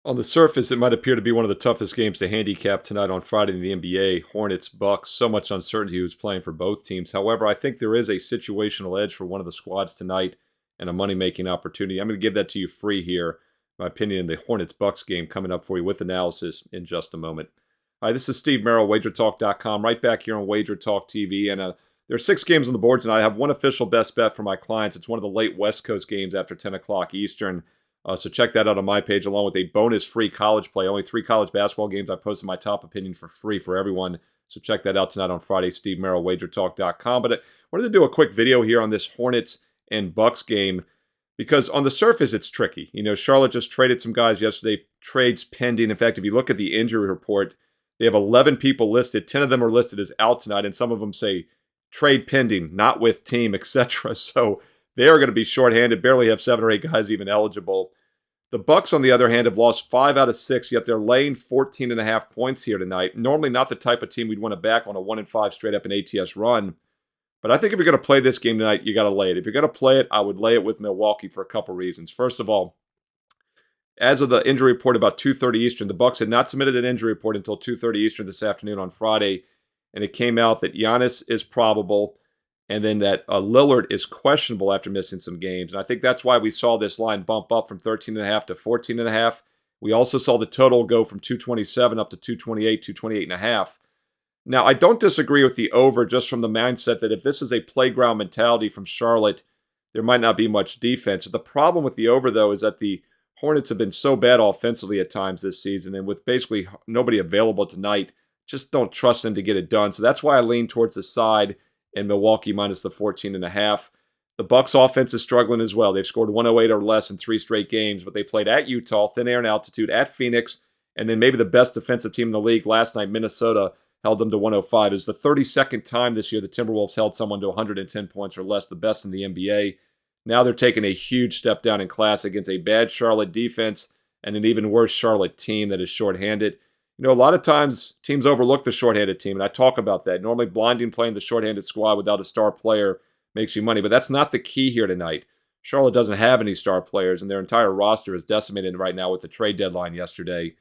On the surface, it might appear to be one of the toughest games to handicap tonight on Friday in the NBA. Hornets, Bucks, so much uncertainty who's playing for both teams. However, I think there is a situational edge for one of the squads tonight and a money-making opportunity. I'm going to give that to you free here. My opinion in the Hornets-Bucks game coming up for you with analysis in just a moment. Hi, this is Steve Merrill, WagerTalk.com, right back here on Wager Talk TV. And there are 6 games on the board tonight. I have one official best bet for my clients. It's one of the late West Coast games after 10 o'clock Eastern. So check that out on my page, along with a bonus free college play. Only 3 college basketball games. I posted my top opinion for free for everyone. So check that out tonight on Friday, Steve Merrill, WagerTalk.com. But I wanted to do a quick video here on this Hornets and Bucks game because on the surface, it's tricky. You know, Charlotte just traded some guys yesterday, trades pending. In fact, if you look at the injury report, they have 11 people listed. 10 of them are listed as out tonight, and some of them say trade pending, not with team, etc. So they are going to be shorthanded, barely have 7 or 8 guys even eligible. The Bucks, on the other hand, have lost 5 out of 6, yet they're laying 14.5 points here tonight. Normally not the type of team we'd want to back on a 1-5 straight up in ATS run. But I think if you're going to play this game tonight, you got to lay it. If you're going to play it, I would lay it with Milwaukee for a couple reasons. First of all, as of the injury report about 2:30 Eastern, the Bucks had not submitted an injury report until 2:30 Eastern this afternoon on Friday, and it came out that Giannis is probable, and then that Lillard is questionable after missing some games. And I think that's why we saw this line bump up from 13.5 to 14.5. We also saw the total go from 227 up to 228, 228.5. Now, I don't disagree with the over just from the mindset that if this is a playground mentality from Charlotte, there might not be much defense. The problem with the over, though, is that the Hornets have been so bad offensively at times this season, and with basically nobody available tonight, just don't trust them to get it done. So that's why I lean towards the side and Milwaukee minus the 14.5. The Bucks offense is struggling as well. They've scored 108 or less in 3 straight games, but they played at Utah, thin air and altitude, at Phoenix, and then maybe the best defensive team in the league last night, Minnesota, held them to 105. It was the 32nd time this year the Timberwolves held someone to 110 points or less, the best in the NBA. Now they're taking a huge step down in class against a bad Charlotte defense and an even worse Charlotte team that is shorthanded. You know, a lot of times teams overlook the shorthanded team, and I talk about that. Normally, blinding playing the shorthanded squad without a star player makes you money, but that's not the key here tonight. Charlotte doesn't have any star players, and their entire roster is decimated right now with the trade deadline yesterday.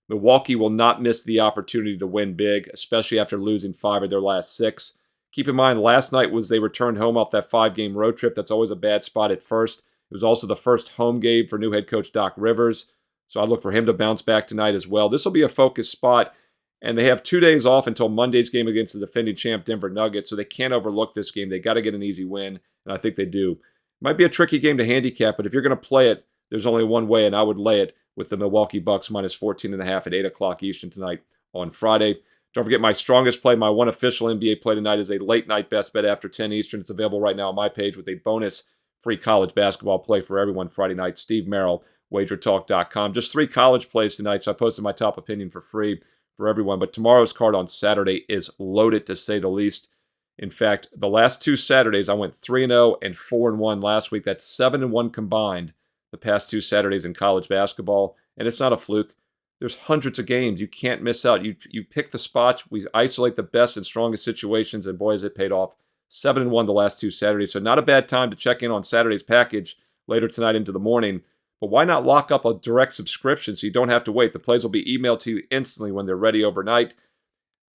Milwaukee will not miss the opportunity to win big, especially after losing 5 of their last 6. Keep in mind, last night was they returned home off that 5-game road trip. That's always a bad spot at first. It was also the first home game for new head coach Doc Rivers. So I look for him to bounce back tonight as well. This will be a focus spot, and they have 2 days off until Monday's game against the defending champ Denver Nuggets, so they can't overlook this game. They got to get an easy win, and I think they do. It might be a tricky game to handicap, but if you're going to play it, there's only one way, and I would lay it with the Milwaukee Bucks minus 14.5 at 8 o'clock Eastern tonight on Friday. Don't forget my strongest play, my one official NBA play tonight is a late night best bet after 10 Eastern. It's available right now on my page with a bonus free college basketball play for everyone Friday night. Steve Merrill, WagerTalk.com. Just 3 college plays tonight, so I posted my top opinion for free for everyone. But tomorrow's card on Saturday is loaded, to say the least. In fact, the last 2 Saturdays, I went 3-0 and 4-1 last week. That's 7-1 combined the past 2 Saturdays in college basketball. And it's not a fluke. There's hundreds of games. You can't miss out. You pick the spots. We isolate the best and strongest situations, and boy, has it paid off. 7-1 the last 2 Saturdays. So not a bad time to check in on Saturday's package later tonight into the morning. But why not lock up a direct subscription so you don't have to wait? The plays will be emailed to you instantly when they're ready overnight.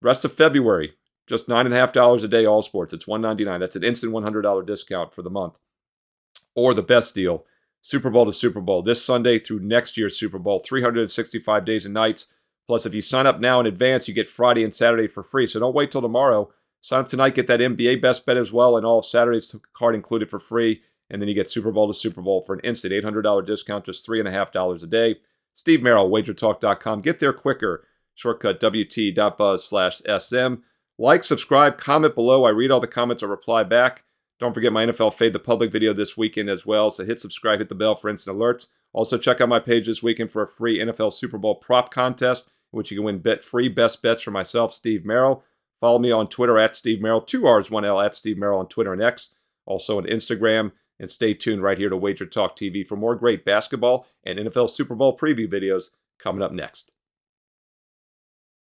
Rest of February, just $9.50 a day, all sports. It's $199. That's an instant $100 discount for the month. Or the best deal, Super Bowl to Super Bowl, this Sunday through next year's Super Bowl, 365 days and nights. Plus, if you sign up now in advance, you get Friday and Saturday for free. So don't wait till tomorrow. Sign up tonight, get that NBA best bet as well, and all of Saturday's card included for free. And then you get Super Bowl to Super Bowl for an instant $800 discount, just $3.50 a day. Steve Merrill, WagerTalk.com. Get there quicker. Shortcut WT.buzz/SM. Like, subscribe, comment below. I read all the comments or reply back. Don't forget my NFL Fade the Public video this weekend as well. So hit subscribe, hit the bell for instant alerts. Also check out my page this weekend for a free NFL Super Bowl prop contest, in which you can win free best bets for myself, Steve Merrill. Follow me on Twitter at Steve Merrill, 2 R's, 1 L, at Steve Merrill on Twitter and X. Also on Instagram. And stay tuned right here to Wager Talk TV for more great basketball and NFL Super Bowl preview videos coming up next.